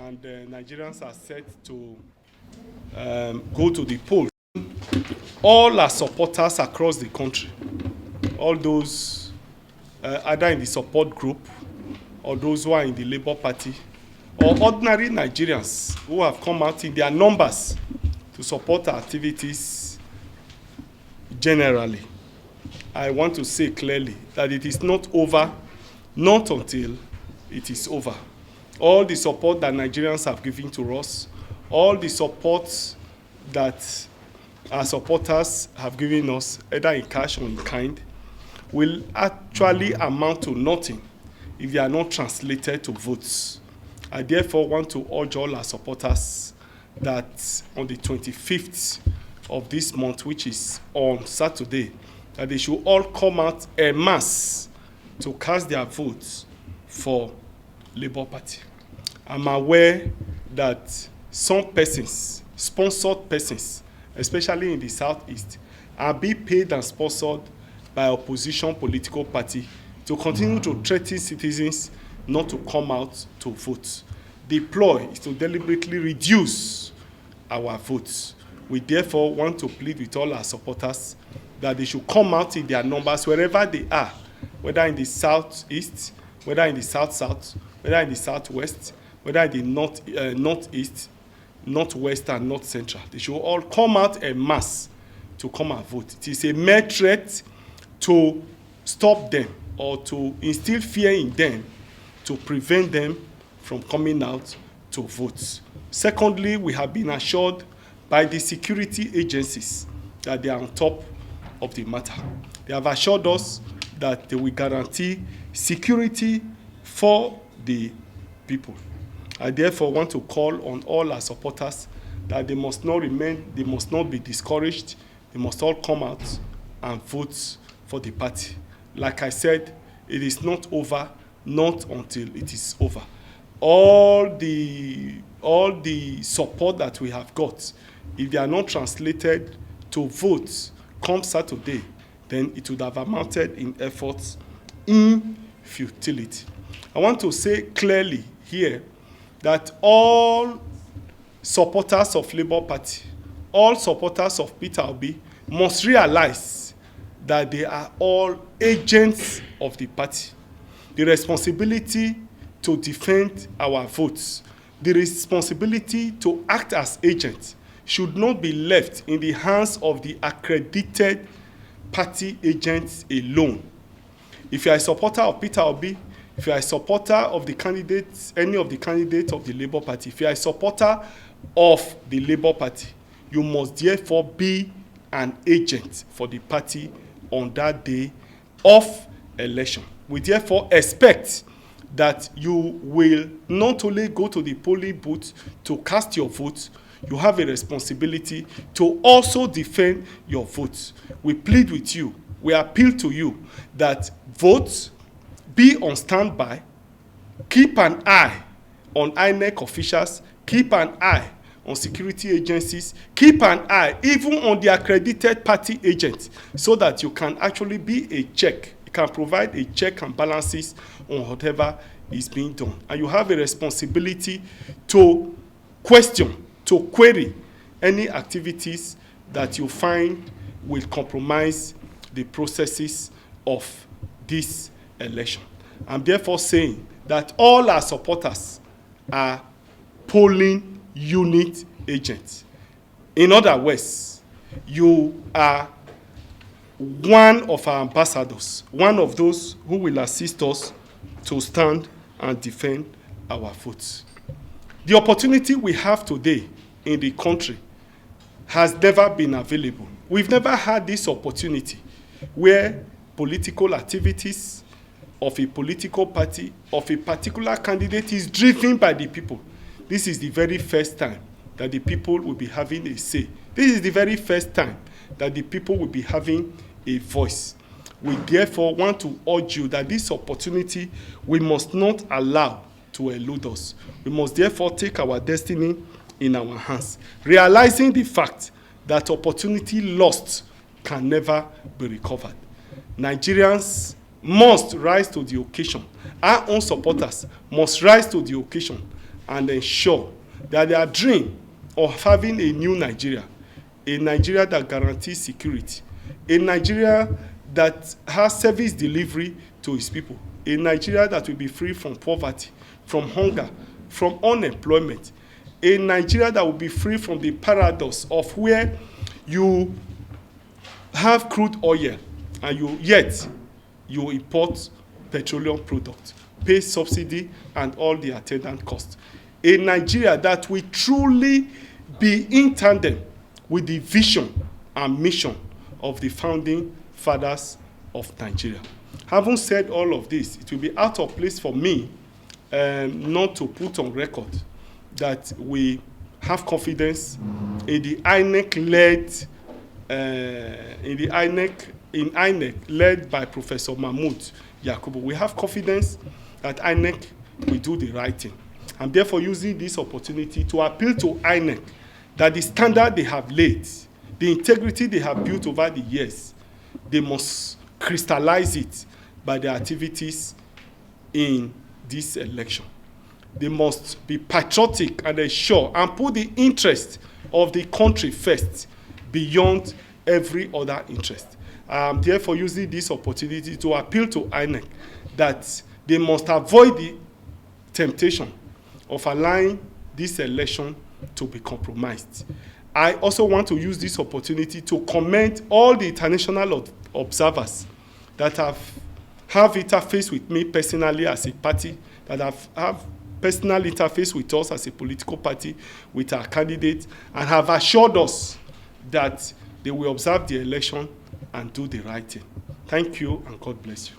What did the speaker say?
and Nigerians are set to go to the polls. All our supporters across the country, all those either in the support group or those who are in the Labour Party, or ordinary Nigerians who have come out in their numbers to support our activities generally, I want to say clearly that it is not over, not until it is over. All the support that Nigerians have given to us, all the support that our supporters have given us, either in cash or in kind, will actually amount to nothing if they are not translated to votes. I therefore want to urge all our supporters that on the 25th of this month, which is on Saturday, that they should all come out en masse to cast their votes for Labour Party. I'm aware that some persons, sponsored persons, especially in the Southeast, are being paid and sponsored by opposition political party to continue to threaten citizens not to come out to vote. The ploy is to deliberately reduce our votes. We therefore want to plead with all our supporters that they should come out in their numbers wherever they are, whether in the Southeast, whether in the South-South, whether in the Southwest, whether in the Northeast, Northwest, and North Central. They should all come out en masse to come and vote. It is a mere threat to stop them or to instill fear in them to prevent them from coming out to vote. Secondly, we have been assured by the security agencies that they are on top of the matter. They have assured us that they will guarantee security for the people. I therefore want to call on all our supporters that they must not remain, they must not be discouraged, they must all come out and vote for the party. Like I said, it is not over, not until it is over. All the support that we have got, if they are not translated to votes come Saturday, then it would have amounted in efforts in futility. I want to say clearly here that all supporters of Labour Party, all supporters of Peter Obi must realize that they are all agents of the party. The responsibility to defend our votes, the responsibility to act as agents should not be left in the hands of the accredited party agents alone. If you are a supporter of Peter Obi, if you are a supporter of the candidates, any of the candidates of the Labour Party, if you are a supporter of the Labour Party, you must therefore be an agent for the party on that day of election. We therefore expect that you will not only go to the polling booth to cast your vote, you have a responsibility to also defend your votes. We plead with you, we appeal to you that vote, be on standby, keep an eye on INEC officials, keep an eye on security agencies, keep an eye even on the accredited party agents, so that you can actually be a check. You can provide a check and balances on whatever is being done. And you have a responsibility to question, to query any activities that you find will compromise the processes of this election. I'm therefore saying that all our supporters are polling unit agents. In other words, you are one of our ambassadors, one of those who will assist us to stand and defend our votes. The opportunity we have today in the country has never been available. We've never had this opportunity where political activities of a political party, of a particular candidate is driven by the people. This is the very first time that the people will be having a say. This is the very first time that the people will be having a voice. We therefore want to urge you that this opportunity we must not allow to elude us. We must therefore take our destiny in our hands, realizing the fact that opportunity lost can never be recovered. Nigerians must rise to the occasion. Our own supporters must rise to the occasion and ensure that their dream of having a new Nigeria, a Nigeria that guarantees security, a Nigeria that has service delivery to its people, a Nigeria that will be free from poverty, from hunger, from unemployment, a Nigeria that will be free from the paradox of where you have crude oil and yet you import petroleum products, pay subsidy and all the attendant costs. A Nigeria that will truly be in tandem with the vision and mission of the founding fathers of Nigeria. Having said all of this, it will be out of place for me not to put on record that we have confidence in the INEC-led, INEC led by Professor Mahmoud Yakubu. We have confidence that INEC will do the right thing. I'm therefore using this opportunity to appeal to INEC that the standard they have laid, the integrity they have built over the years, they must crystallize it by their activities in this election. They must be patriotic and ensure and put the interest of the country first beyond every other interest. I'm therefore using this opportunity to appeal to INEC that they must avoid the temptation of allowing this election to be compromised. I also want to use this opportunity to commend all the international observers that have interfaced with me personally as a party, that have personal interface with us as a political party, with our candidate, and have assured us that they will observe the election and do the right thing. Thank you, and God bless you.